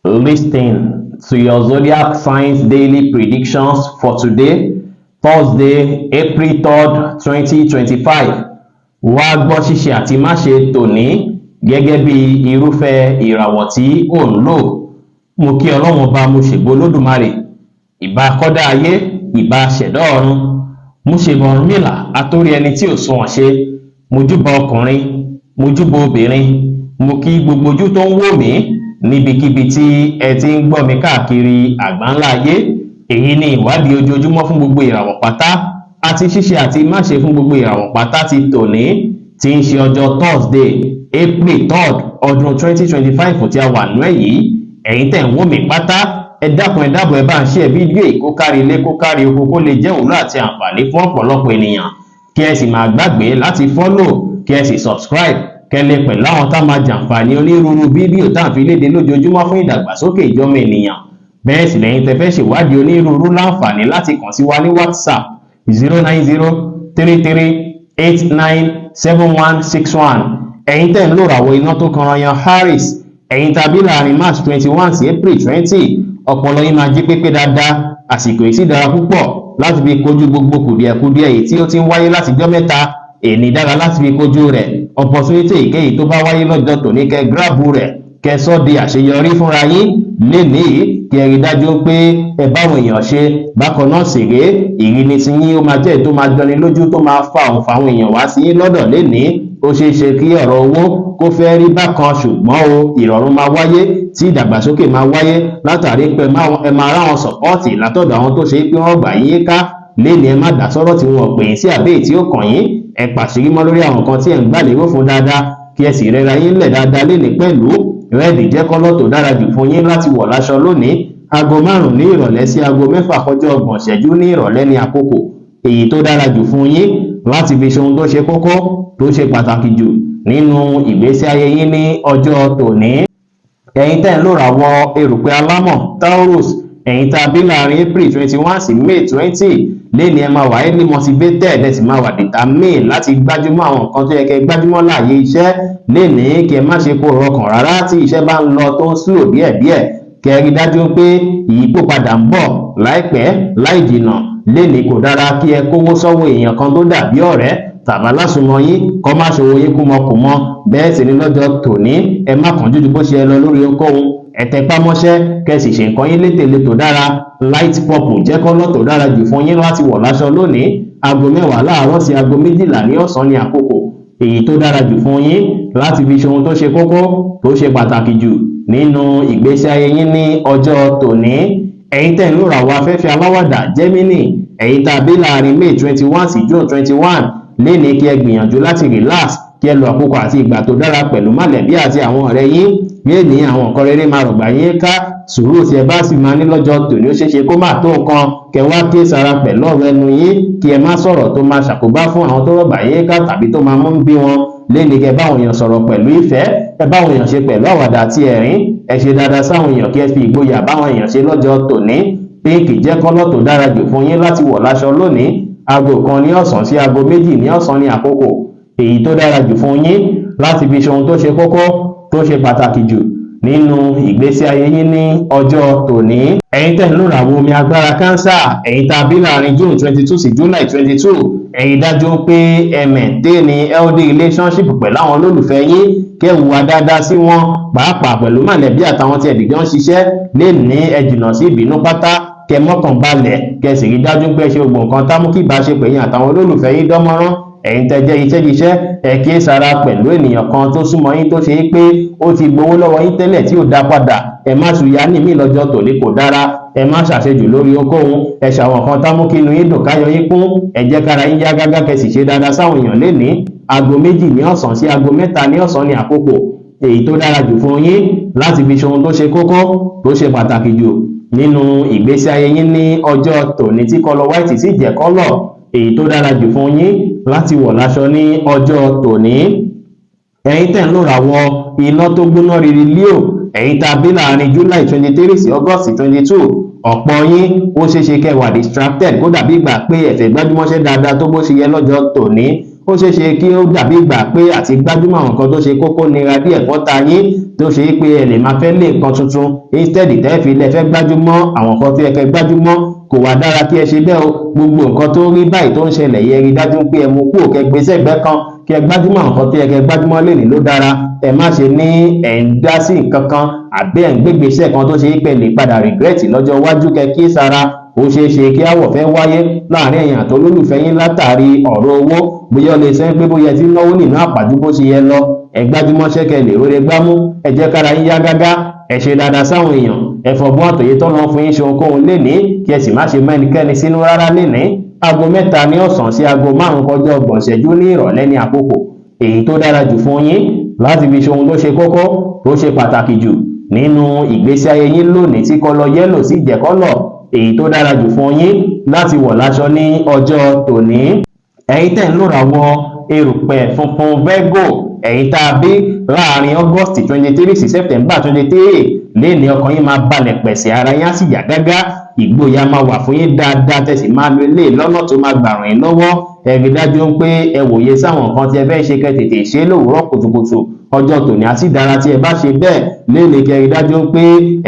Listen to your zodiac signs daily predictions for today, Thursday, April 3rd, 2025. Wá gbọ́ ṣíṣe àti máṣe tòní gẹ́gẹ́ bí irúfẹ́ ìràwọ̀ tí ò ń lò. Mo kí Ọlọ́run Ọba, mo ṣègbó Olódùmarè, ìbà kọ́dá ayé, ìbà ṣẹ̀dá ọ̀run. Mo ṣèbà Ọ̀rúnmìlà, atórí ẹni tí ò sunwọ̀n ṣe. Mo júbà ọkùnrin, mo júbà obìnrin. Mo kí gbogbo ojú tó ń wò mí níbikíbi tí ẹ ti ń gbọ́ mi káàkiri àgbáńlá ayé. Èyí ni ìwádìí ojoojúmọ́ fún gbogbo ìràwọ̀ pátá àti ṣíṣe àti máṣe fún gbogbo ìràwọ̀ pátá ti tòní, tí ń ṣe ọjọ́ Thursday, April 3rd ọdún 2025 tí a wà nú ẹ̀ yìí. Ẹ̀yin tẹ́ ń wò mí pátá, ẹ dákun ẹ dábọ̀ ẹ bá ń share fídíò yìí kó kárí ilé kó kárí oko, kó lè jẹ́ òwúrọ̀ àti àǹfààní fún ọ̀pọ̀lọpọ̀ ènìyàn. Kí ẹ sì máa gbàgbé láti follow, kí ẹ sì subscribe, kẹ́lẹ́ pẹ̀lú àwọn tá máa jàǹfààní onírúurú fídíò tá à ń fi léde lójoojúmọ́ fún ìdàgbàsókè ìjọmọ ènìyàn. Bẹ́ẹ̀ sì lẹ́yìn tẹ́ fẹ́ ṣèwádìí onírúurú láǹfààní láti kàn sí wa ní WhatsApp 09033897161. Ẹ̀yin tẹ́ ń lò ràwọ̀ iná tó kan yan Harris, ẹ̀yin tàbí láàrin March 21 sí April 20, ọpọlọ yín máa jí pépé dáadáa. Àsìkò yìí sì dára púpọ̀ láti fi kojú gbogbo kùdìẹ̀kudiẹ èyí tí ó ti ń wáyé látijọ́ mẹ́ta. Èní dára láti fi kojú rẹ̀. Opportunity èyíkéyìí tó bá wáyé lọ́jọ́ tòní kẹ́ gíráàbù rẹ̀, kẹ́ sọ́ di àṣeyọrí fúnra yín lénìí. Kí ẹ rí dájú pé ẹ báwọn èèyàn ṣe. Bákan náà sì rèé, ìríni tí yín ó máa jẹ́ tó máa jọni lójú, tó máa fa òun fáwọn èèyàn wá sí yín lọ́dọ̀ lénìí. Ó ṣeé ṣe kí ọ̀rọ̀ owó kó fẹ́ rí bákan, ṣùgbọ́n ìrọ̀rùn máa wáyé, tí ìdàgbàsókè máa wáyé látàrí pé ẹ máa ráwọn sọ̀pọ́ọ̀tì látọ̀dọ̀ àwọn tó ṣe pé wọ́n gbà yín ká. Lénìí ẹ má dá sọ́rọ̀ tí wọ́n pè yín sí àbí tí ó kàn yín. Ẹ pàṣírí mọ́ lórí àwọn kan tí ẹ ń gbà lérò fún dáadáa, kí ẹ sì rẹra yín lẹ̀ dáadáa lénìí pẹ̀lú. Rẹ́ẹ̀dì jẹ́ kọ́lọ̀ tó dára jù fún yín láti wọ̀ láṣọ lónìí. Aago 5 ní ìrọ̀lẹ́ sí aago 6 kọjá 30 ìṣẹ́jú ní ìrọ̀lẹ́ ní àkókò èyí tó dára jù fún yín láti fi ṣe ohun tó ṣe kókó, tó ṣe pàtàkì jù nínú ìgbésí ayé yín ní ọjọ́ tòní. Ẹ̀yin tẹ́ ń lò ràwọ̀ erùpẹ̀ alámọ̀ Taurus, ẹ̀yin tá a bí láàrin April 21 sí May 20, léni ẹ máa wà highly motivated, ẹ sì máa wà determined láti gbájúmọ́ àwọn nǹkan tó yẹ kẹ́ gbájúmọ́ láàyè iṣẹ́. Léni kí ẹ má ṣe kó rọkàn rárá tí iṣẹ́ bá ń lọ tó ń slow díẹ̀díẹ̀. Kẹ́ rí dájú pé ìyípo padà ń bọ̀ láìpẹ́ láì jìnnà. Léni kò dára kí ẹ kówó sọ́wọ́ èèyàn kan tó dàbí ọ̀rẹ́ tàbí alásùnmọ́ yín kó má ṣòwò yín kúmọkùmọ. Bẹ́ẹ̀ sì ni lọ́jọ́ tòní ẹ má kánjú ju bó ṣe lọ lórí ohunkóhun. Ẹ tẹpá mọ́ṣẹ́, kẹ́ sì ṣe nǹkan yín létèlétò dára. Light purple jẹ́ kọ́lọ̀ tó dára jù fún yín láti wọ̀ láṣọ lónìí. Aago 10 láàárọ̀ sí aago 12 ní ọ̀sán ní àkókò èyí tó dára jù fún yín láti fi ṣe ohun tó ṣe kókó, tó ṣe pàtàkì jù nínú ìgbésí ayé yín ní ọjọ́ tòní. Ẹ̀yin tẹ́ ń lò ràwọ̀ afẹ́fẹ́ aláwàdà Gemini, ẹ̀yin tá a bí láàrin May 21 sí June 21, léni kí ẹ gbìyànjú láti relax, kí ẹ lo àkókò àti ìgbà tó dára pẹ̀lú mọ̀lẹ́bí àti àwọn ọ̀rẹ́ yín. Léni àwọn nǹkan rere máa rọ̀gbà yín ká. Sùúrù tí ẹ bá sì máa ní lọ́jọ́ tòní ó ṣeéṣe kó má tó nǹkan. Kẹ́ wá kíyèsára pẹ̀lú ọ̀rọ̀ ẹnu yín, kí ẹ má sọ̀rọ̀ tó máa ṣàkóbá fún àwọn tó rọ̀gbà yín ká tàbí tó máa mú bí wọn. Léni kẹ́ báwọn èèyàn sọ̀rọ̀ pẹ̀lú ìfẹ́, ẹ báwọn èèyàn ṣe pẹ̀lú àwàdà àti ẹ̀rín. Ẹ ṣe dáadáa sáwọn èèyàn, kí ẹ fi ìgboyà báwọn èèyàn ṣe lọ́jọ́ tòní. Pink jẹ́ kọ́lọ̀ tó dára jù fún yín láti wọ̀ láṣọ lónìí. Aago 1 ní ọ̀sán sí aago 2 ní ọ̀sán ní àkókò èyí tó dára jù fún yín láti fi ṣe ohun tó ṣe kókó, tó ṣe pàtàkì jù nínú ìgbésí ayé yín ní ọjọ́ tòní. Ẹ̀yin tẹ́ ń lò ràwọ̀ omi agbára Cancer, ẹ̀yin tá a bí láàrin June 22 sí July 22, ẹ̀yin dájú pé ẹ maintain ní healthy relationship pẹ̀lú àwọn olólùfẹ́ yín. Kẹ́ hùwà dáadáa sí wọn, pàápàá pẹ̀lú mọ̀lẹ́bí àtàwọn tí ẹ̀dìjọ́ ń ṣiṣẹ́. Léni ẹ jìnnà sí ìbínú pátá, kẹ́ mọ́kàn balẹ̀, kẹ́ sì rí dájú pé ṣe gbogbo nǹkan tá mú kí ìbáṣepọ̀ yín àtàwọn olólùfẹ́ yín dánmọ́rán. Ẹ̀yin tẹ́ jẹ́ iṣẹ́ ẹ kíyèsára pẹ̀lú ènìyàn kan tó súnmọ́ yín tó ṣe pé ó ti gbowó lọ́wọ́ yín tẹ́lẹ̀ tí ò dá padà. Ẹ má ṣùyà ní mí lọ́jọ́ tòní kò dára. Ẹ má ṣàṣejù lórí ohunkóhun. Ẹ ṣàwọn kan tá mú kí inú yín dùn káyọ̀ yín kún. Ẹ jẹ́ kára yín yá gágá, kẹ́ sì ṣe dáadáa sáwọn èèyàn lénìí. Aago 2 ní ọ̀sán sí aago 3 ní ọ̀sán ní àkókò èyí tó dára jù fún yín láti fi ṣe ohun tó ṣe kókó, tó ṣe pàtàkì jù nínú ìgbésí ayé yín ní ọjọ́ tòní, tí kọ́lọ̀ white sì jẹ́ kọ́lọ̀ èyí tó dára jù fún yín láti wọ̀ láṣọ ní ọjọ́ tòní. Ẹ̀yin tẹ́ ń lò ràwọ̀ iná tó gbóná riri Leo, ẹ̀yin tá a bí láàrin July 23 sí August 22, ọ̀pọ̀ yín ó ṣeéṣe kẹ́ wà distracted kó dàbí ìgbà pé ẹ fẹ́ gbájúmọ́ṣẹ́ dáadáa tó bó ṣe yẹ lọ́jọ́ tòní. ó ṣeé ṣe kí ó dàbí ìgbà pé àti gbájúmọ̀ àwọn nǹkan tó ṣe kókó nira díẹ̀ fọ́ta yín tó ṣe pé ẹ lè máa fẹ́ lé nǹkan tuntun instead tẹ́ fi lẹ fẹ́ gbájúmọ́ àwọn nǹkan tó yẹ kẹ́ gbájúmọ́ kò wá dára kí ẹ ṣe bẹ́ẹ̀ o gbogbo nǹkan tó rí báyìí tó ń ṣẹlẹ̀ yẹ rí dájú pé ẹ mú kúrò kẹ́ gbé sẹ́gbẹ́ kan kí ẹ gbájúmọ́ àwọn nǹkan tó yẹ kẹ́ gbájúmọ́ lónìí ló dára ẹ má ṣe ní ẹ̀ ń dá sí nǹkan kan àbí ẹ̀ ń gbégbèsè kan tó ṣe pé lè padà regret lọ́jọ́ iwájú kẹ́ kíyèsára ó ṣeé ṣe kí àwọ̀ fẹ́ wáyé láàrin ẹ̀yin àti olólùfẹ́ yín látàrí ọ̀rọ̀ owó bóyá ó lè sẹ́ pé bóyá tí náwó nínú àpàjù bó ṣe yẹ lọ ẹ gbájúmọ́ṣẹ́ kẹ́ lè róre gbámú ẹ jẹ́ kára yín yá gágá ẹ ṣe dáadáa sáwọn èèyàn ẹ fọgbọ́n àtòyé tó lọ́n fún yín ṣe ohunkóhun lénìí kí ẹ sì má ṣe mẹ́nikẹ́ni sínú rárá lénìí aago 3 ní ọ̀sán sí aago 5 kọjá 30 ìṣẹ́jú ní ìrọ̀lẹ́ ní àkókò èyí tó dára jù fún yín láti fi ṣe ohun tó ṣe kókó tó ṣe pàtàkì jù nínú ìgbésí ayé yín lónìí tí kọ́lọ̀ yẹ́lò sí jẹ́ kọ́lọ̀ èyí tó dára jù fún yín láti wọ̀ láṣọ ní ọjọ́ tòní ẹ̀yin tẹ́ ń lòrà wọ erùpẹ̀ funfun Virgo ẹ̀yin tá a bí láàrin August 23 sí September 23 léèní ọkàn yín máa balẹ̀ pẹ̀sẹ̀ ara yín á sì yá gágá ìgboyà máa wà fún yín dáadáa tẹ̀sí máa lo ilé lọ́nà tó máa gbà ràn yín lọ́wọ́ ẹ rí dájú pé ẹ wòye sáwọn nǹkan tí ẹ fẹ́ ṣe kẹ́ tètè ṣe lówùúrọ̀ kùtùkùtù ọjọ́ tòní àti dára tí ẹ bá ṣe bẹ́ẹ̀ léèní kẹ́ rí dájú pé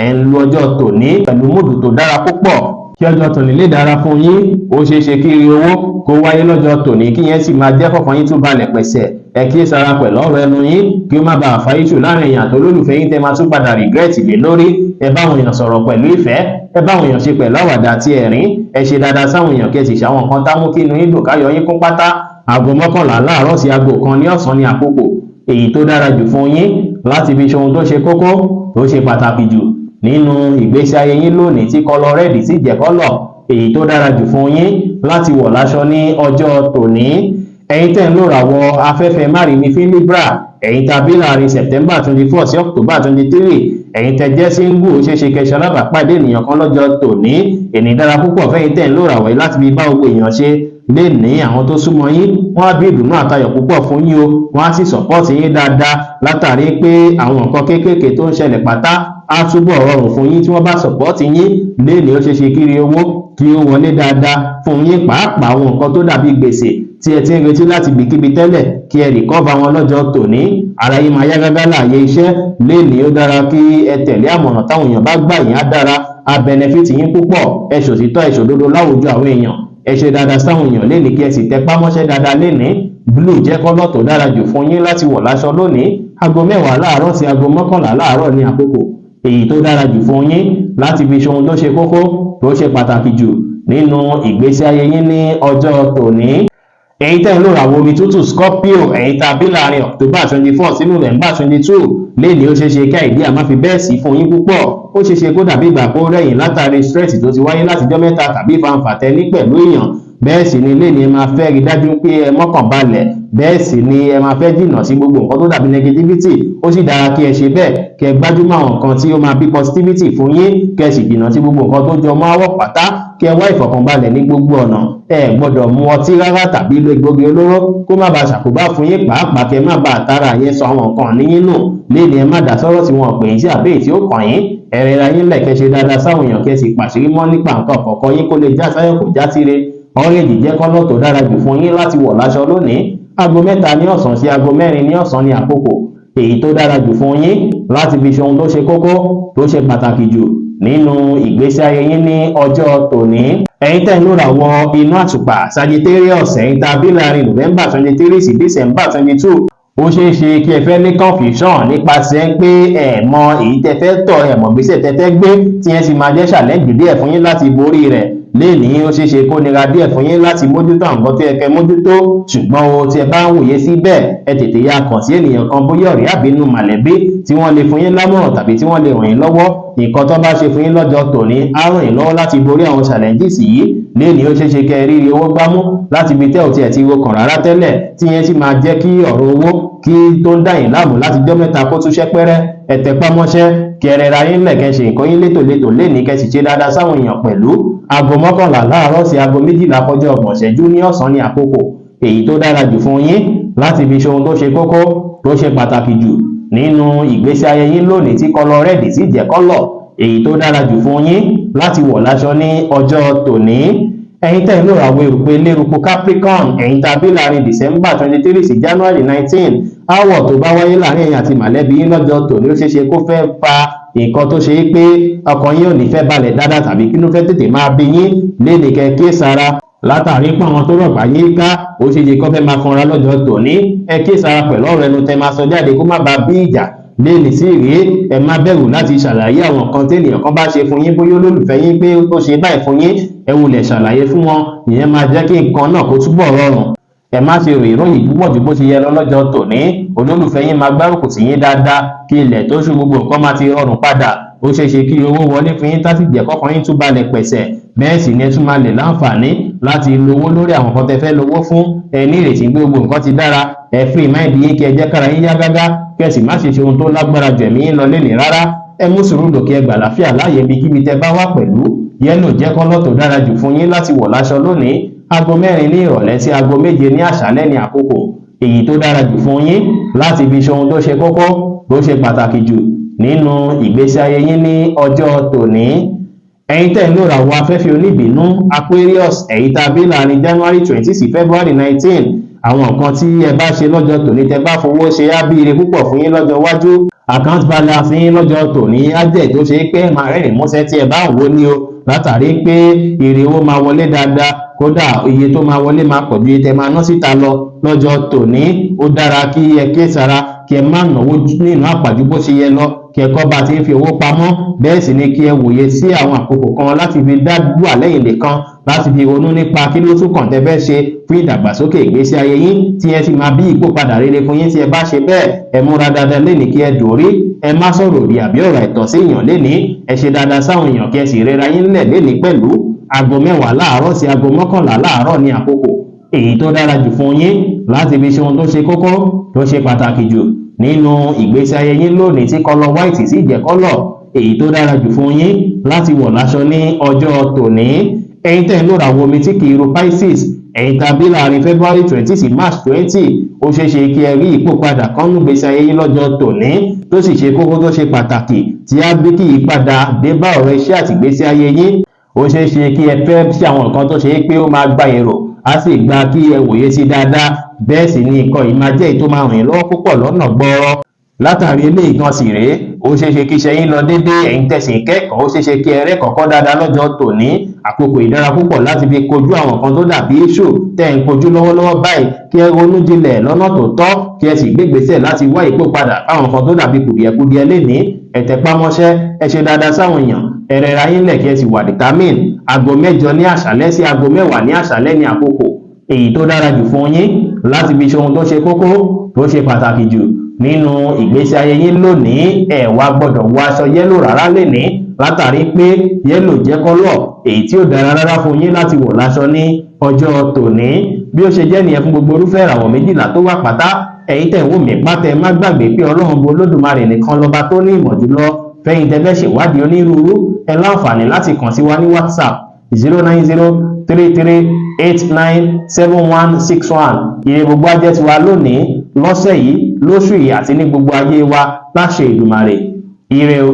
ẹ ń lo ọjọ́ tòní pẹ̀lú múdù tó dára púpọ̀ kí ọjọ́ tòní lè dára fún yín ó ṣeé ṣe kí ire owó kó wáyé lọ́jọ́ tòní kí yẹn sì máa jẹ́ kọ̀ọ̀kan yín tún balẹ̀ pẹ̀sẹ̀ ẹ kíyèsára pẹ̀lú ọ̀rọ̀ ẹnu yín kí ó má bàa fa iṣu láàrin èèyàn àti olólùfẹ́ yín tẹ́ máa tún padà regret lé lórí ẹ bá àwọn èèyàn sọ̀rọ̀ pẹ̀lú ìfẹ́ ẹ bá àwọn èèyàn ṣe pẹ̀lú àwàdà àti ẹ̀rín ẹ ṣe dáadáa sáwọn èèyàn kí ẹ sì ṣàwọn nǹkan tá mú kí inú yín dùn káyọ̀ yín kún pátá aago 11 láàárọ̀ sí aago 1 ní ọ̀sán ní àkókò èyí tó dára jù fún yín láti fi ṣe ohun tó ṣe kókó tó ṣe pàtàkì jù nínú ìgbésí ayé yín lónìí tí kọ́lọ̀ rẹ́ẹ̀dì sì jẹ́ kọ́lọ̀ èyí tó dára jù fún yín láti wọ̀ láṣọ ní ọjọ́ tòní ẹ̀yin tẹ́ ń lòrà wọ afẹ́fẹ́ márìmí fún Libra ẹ̀yin tàbí láàrin September 24 sí October 23 ẹ̀yin tẹ́ jẹ́ single ó ṣeéṣe kẹ́ ṣe alábàápàdé ènìyàn kan lọ́jọ́ tòní èní dára púpọ̀ fẹ́yìn tẹ́ ń lòrà wọ̀ láti fi bá gbogbo èèyàn ṣe lè ní àwọn tó súnmọ́ yín wọ́n á bí ìdùnnú àtayọ̀ púpọ̀ fún yín o wọ́n á sì sọ̀pọ́ọ̀tì yín dáadáa látàrí pé àwọn nǹkan kéékèèké tó ń ṣẹlẹ̀ pátá á túbọ̀ rọrùn fún yín tí wọ́n bá sọ̀pọ́ọ̀tì yín lè ní ó ṣeéṣe kiri owó kí ó wọlé dáadáa fún yín pàápàá àwọn nǹkan tó dàbí gbèsè tí ẹ ti ń retí láti bìkíbi tẹ́lẹ̀ kí ẹ rìkọ́va wọn lọ́jọ́ tòní ara yín máa yá gágá láàyè iṣẹ́ lè ní ó dára kí ẹ tẹ̀lé àmọ̀ràn táwọn èèyàn bá gbà yín á dára á bẹnẹfìtì yín púpọ̀ ẹ ṣòtítọ́ ẹ ṣòdodo láwùjọ àwọn èèyàn ẹ ṣe dáadáa sáwọn èèyàn lè ní kí ẹ sì tẹpá mọ́ṣẹ́ dáadáa lénìí blue jẹ́ kọ́lọ̀ tó dára jù fún yín láti wọ̀ láṣọ lónìí aago 10 láàárọ̀ sí aago 11 láàárọ̀ ní àkókò èyí tó dára jù fún yín láti fi ṣe ohun tó ṣe kókó tó ṣe pàtàkì jù nínú ìgbésí ayé yín ní ọjọ́ tòní èyí tẹ́ ń lò ràwọ̀ omi tútù Scorpio ẹ̀yin tàbí láàrin October 24 sí November 22 léèní ó ṣeéṣe ká ìdí àmọ́ fi bẹ́ẹ̀ sí fún yín púpọ̀ ó ṣeéṣe kó dàbí ìgbà kó rẹ̀yìn látàrí stress tó ti wáyé látijọ́ mẹ́ta tàbí fanfà tẹ́ ní pẹ̀lú èèyàn bẹ́ẹ̀ sì ni léèní ẹ máa fẹ́ rí dájú pé ẹ mọ́kàn balẹ̀ bẹ́ẹ̀ sì ni ẹ máa fẹ́ jìnnà sí gbogbo nǹkan tó dàbí negativity ó sì dára kí ẹ ṣe bẹ́ẹ̀ kí ẹ gbájúmọ́ àwọn nǹkan tí ó máa bí positivity fún yín kí ẹ sì jìnnà sí gbogbo nǹkan tó jọ mọ́ àwọ̀ pátá kí ẹ wá ìfọ̀kànbalẹ̀ ní gbogbo ọ̀nà ẹ gbọ́dọ̀ mu ọtí rárá tàbí lo egbògi olóró kó má bàa ṣàkóbá fún yín pàápàá kí ẹ má bàa tara yẹn sọ àwọn nǹkan níyín nù léèní ẹ má dá sọ́rọ̀ tí wọn pè yín sí àbẹ́yì tí ó kàn yín ẹ rẹra yín lẹ̀ kẹ́ ṣe dáadáa sáwọn èèyàn kẹ́ sì pàṣírí mọ́ nípa nǹkan kọ̀ọ̀kan yín kó lè já sáyọ̀ kó já síre orange jẹ́ kọ́lọ̀ tó dára jù fún yín láti wọ̀ láṣọ lónìí aago 3 ní ọ̀sán sí aago 4 ní ọ̀sán ní àkókò èyí tó dára jù fún yín láti fi ṣe ohun tó ṣe kókó tó ṣe pàtàkì jù nínú ìgbésí ayé yín ní ọjọ́ tòní ẹ̀yin tẹ́ ń lòrà wọ inú àtùpà Sagittarius ẹ̀yin tàbí láàrin November 23 sí December 22 ó ṣeé ṣe kí ẹ fẹ́ ní confusion nípasẹ̀ pé ẹ mọ èyí tẹ́ fẹ́ tọ̀ ẹ mọ̀ gbèsè tẹ́ fẹ́ gbé tí ẹ sì máa jẹ́ challenge díẹ̀ fún yín láti borí rẹ̀ léèní ó ṣeé ṣe kó nira díẹ̀ fún yín láti mójútó àwọn nǹkan tó yẹ kẹ́ mójútó ṣùgbọ́n o tí ẹ bá ń wòye síbẹ̀ ẹ tètè ya kàn sí ènìyàn kan bóyá ọ̀rẹ́ àbínú mọ̀lẹ́bí tí wọ́n lè fún yín lámọ̀ràn tàbí tí wọ́n lè ràn yín lọ́wọ́ nǹkan tó bá ṣe fún yín lọ́jọ́ tòní á ràn yín lọ́wọ́ láti borí àwọn challenges yìí léèní ó ṣeé ṣe kẹ́ rí owó gbámú láti ibi tẹ́ ò tiẹ̀ ti ro kàn rárá tẹ́lẹ̀ tí yẹn sì máa jẹ́ kí ọ̀rọ̀ owó kí tó ń dà yín láàmú láti jọ́ mẹ́ta kó tún ṣẹ́pẹ́rẹ́ ẹ tẹpá mọ́ṣẹ́ kẹrẹra yín lẹ̀kẹ́ ṣe nǹkan yín létòlétò léèní kẹ́ sì ṣe dáadáa sáwọn èèyàn pẹ̀lú aago 11 láàárọ̀ sí aago 12 kọjá 30 ìṣẹ́jú ní ọ̀sán ní àkókò èyí tó dára jù fún yín láti fi ṣe ohun tó ṣe kókó tó ṣe pàtàkì jù nínú ìgbésí ayé yín lónìí tí kọ́lọ̀ rẹ́ẹ̀dì sì jẹ́ kọ́lọ̀ èyí tó dára jù fún yín láti wọ̀ láṣọ ní ọjọ́ tòní ẹ̀yin tẹ́ ń lò ràwọ̀ èrùpẹ̀ elérupo Capricorn, ẹ̀yin tàbí láàrin December 23 sí January 19, aáwọ̀ tó bá wáyé láàrin ẹ̀yin àti mọ̀lẹ́bí yín lọ́jọ́ tòní ó ṣeéṣe kó fẹ́ fa nǹkan tó ṣe é pé ọkàn yín ò ní fẹ́ balẹ̀ dáadáa tàbí kí ló fẹ́ tètè máa bí yín léde kẹ́kẹ́ sára látàrí pé àwọn tó rọ̀gbà yín ká ó ṣeéṣe kó fẹ́ máa kanra lọ́jọ́ tòní. ẹ kí sára pẹ̀lú ọ̀rọ̀ ẹnu tẹ́ máa sọ jáde kó má bàa bí ìjà léèlì sí rèé. ẹ má bẹ̀rù láti ṣàlàyé àwọn nǹkan tẹ́nìyàn kan bá ṣe fún yín, bóyá olólùfẹ́ yín pé ó ṣe báyìí fún yín, ẹ wulẹ̀ ṣàlàyé fún wọn, ìyẹn máa jẹ́ kí nǹkan náà kó túbọ̀ rọrùn. ẹ má ṣe rò ìròyìn púpọ̀ ju bó ṣe yẹ lọ lọ́jọ́ tòní. olólùfẹ́ yín máa gbárùkù sí yín dáadáa kí ilẹ̀ tó ṣú gbogbo nǹkan máa ti rọrùn padà. ó ṣeéṣe kí owó wọlé fún yín tásì jẹ́ kọ́kàn yín tún balẹ̀ pẹ̀sẹ̀. bẹ́ẹ̀ sì ni ẹ tún máa lè láǹfààní láti lówó lórí àwọn nǹkan tẹ́ fẹ́ lówó fún. ẹ ní ìrètí pé gbogbo nǹkan ti dára. ẹ fi ìmáìdí yín kí ẹ jẹ́ kára yín yá gágá kí ẹ sì má ṣe ohun tó lágbára jù ẹ̀mí yín lọ lénìí rárá. ẹ mú sùúrù lòkè ẹ gbà láfíà láàyè ibikíbi tẹ́ bá wà pẹ̀lú. yẹ́lò jẹ́ kọ́lọ́ tó dára jù fún yín láti wọ̀ láṣọ lónìí. aago 4 ní ìrọ̀lẹ́ sí aago 7 ní àṣálẹ́ ní àkókò èyí tó dára jù fún yín láti fi ṣe ohun tó ṣe kókó tó ṣe pàtàkì jù nínú ìgbésí ayé yín ní ọjọ́ tòní. ẹ̀yin tẹ́ ń lò ràwọ̀ afẹ́fẹ́ oníbínú Aquarius, ẹ̀yin tá a bí láàrin January 20 sí February 19, àwọn nǹkan tí ẹ bá ṣe lọ́jọ́ tòní tẹ́ bá fowó ṣe á bí ire púpọ̀ fún yín lọ́jọ́ iwájú. account balance yín lọ́jọ́ tòní á jẹ́ tó ṣe pé máa rẹ́rìn músẹ́ tí ẹ bá ń wò ní o, látàrí pé èrè owó máa wọlé dáadáa, kódà iye tó máa wọlé máa pọ̀ ju iye tẹ́ máa ná síta lọ lọ́jọ́ tòní. ó dára kí ẹ kíyèsára kí ẹ má náwó nínú àpàjù bó ṣe yẹ lọ, kí ẹ kọ́ bá ti ń fi owó pamọ́. bẹ́ẹ̀ sì ni kí ẹ wòye sí àwọn àkókò kan láti fi dá wà lẹ́yìn nìkan, láti fi ronú nípa kí ló tún kàn tẹ́ fẹ́ ṣe fún ìdàgbàsókè ìgbésí ayé yín tí ẹ sì máa bí ipò padà rere fún yín tí ẹ bá ṣe bẹ́ẹ̀. ẹ múra dáadáa lénìí kí ẹ dòrí, ẹ má sọ̀rọ̀ òdì àbí ọ̀rọ̀ ẹ̀tọ́ sí èèyàn lénìí. ẹ ṣe dáadáa sáwọn èèyàn kí ẹ sì rẹra yín lẹ̀ lénìí pẹ̀lú. aago 10 láàárọ̀ sí aago 11 láàárọ̀ ní àkókò èyí tó dára jù fún yín láti fi ṣe ohun tó ṣe kókó tó ṣe pàtàkì jù nínú ìgbésí ayé yín lónìí, tí kọ́lọ̀ white sì jẹ́ kọ́lọ̀ èyí tó dára jù fún yín láti wọ̀ láṣọ ní ọjọ́ tòní. ẹ̀yin tẹ́ ń lò ràwọ̀ omi tí kì í ro Pisces, ẹ̀yin tàbí láàrin February 20 sí March 20, ó ṣeéṣe kí ẹ rí ipò padà kan nínú ìgbésí ayé yín lọ́jọ́ tòní tó sì ṣe kókó tó ṣe pàtàkì tí á bí kí ìyípadà dé bá ọ̀rọ̀ iṣẹ́ àti ìgbésí ayé yín. ó ṣeéṣe kí ẹ fẹ́ ṣe àwọn nǹkan tó ṣe é pé ó máa gba èrò, á sì gba kí ẹ wòye sí dáadáa. bẹ́ẹ̀ sì ni nǹkan yìí máa jẹ́ èyí tó máa ràn yín lọ́wọ́ púpọ̀ lọ́nà gbọ́ọ́rọ́. látàrí eléyìí gan sì rèé, ó ṣeéṣe kí iṣẹ́ yín lọ déédéé, ẹ̀yin tẹ̀sí kẹ́kọ̀ọ́, ó ṣeéṣe kí ẹ rẹ́kọ̀ọ́ dáadáa lọ́jọ́ tòní. àkókò ìdára púpọ̀ láti fi kojú àwọn nǹkan tó dàbí iṣu tẹ́ ń kojú lọ́wọ́lọ́wọ́ báyìí, kí ẹ ronú jinlẹ̀ lọ́nà tó tọ́, kí ẹ sì gbégbésẹ̀ láti wá ipò padà àwọn nǹkan tó dàbí kùdìẹ̀kudiẹ lénìí. ẹ tẹpá mọ́ṣẹ́, ẹ ṣe dáadáa sáwọn èèyàn, ẹ rẹra yín lẹ̀ kí ẹ sì wà determine. aago 8 ní àṣálẹ́ sí aago 10 ní àṣálẹ́ ní àkókò èyí tó dára jù fún yín láti fi ṣe ohun tó ṣe kókó tó ṣe pàtàkì jù nínú ìgbésí ayé yín lónìí. ẹ wá gbọ́dọ̀ wọ aṣọ yẹ́lò rárá lénìí, látàrí pé yẹ́lò jẹ́ kọ́lọ̀ èyí tí ó dára rárá fún yín láti wọ̀ láṣọ ní ọjọ́ tòní. bí ó ṣe jẹ́ nìyẹn fún gbogbo irúfẹ́ ìràwọ̀ 12 tó wà pátá. ẹ̀yin tẹ́ ń wò mí pátá, ẹ má gbàgbé pé Ọlọ́run bo Olódùmarè nìkan lọ́ba tó ní ìmọ̀ jùlọ. fẹ́yìn tẹ́ fẹ́ ṣèwádìí onírúurú, ẹ láǹfààní láti kàn sí wa ní WhatsApp 09033897161. ire gbogbo ajẹ́ tiwa lónìí, lọ́sẹ̀ yìí, lóṣù yìí àti ní gbogbo ayé wa láṣẹ Èdùmàrè. ire o.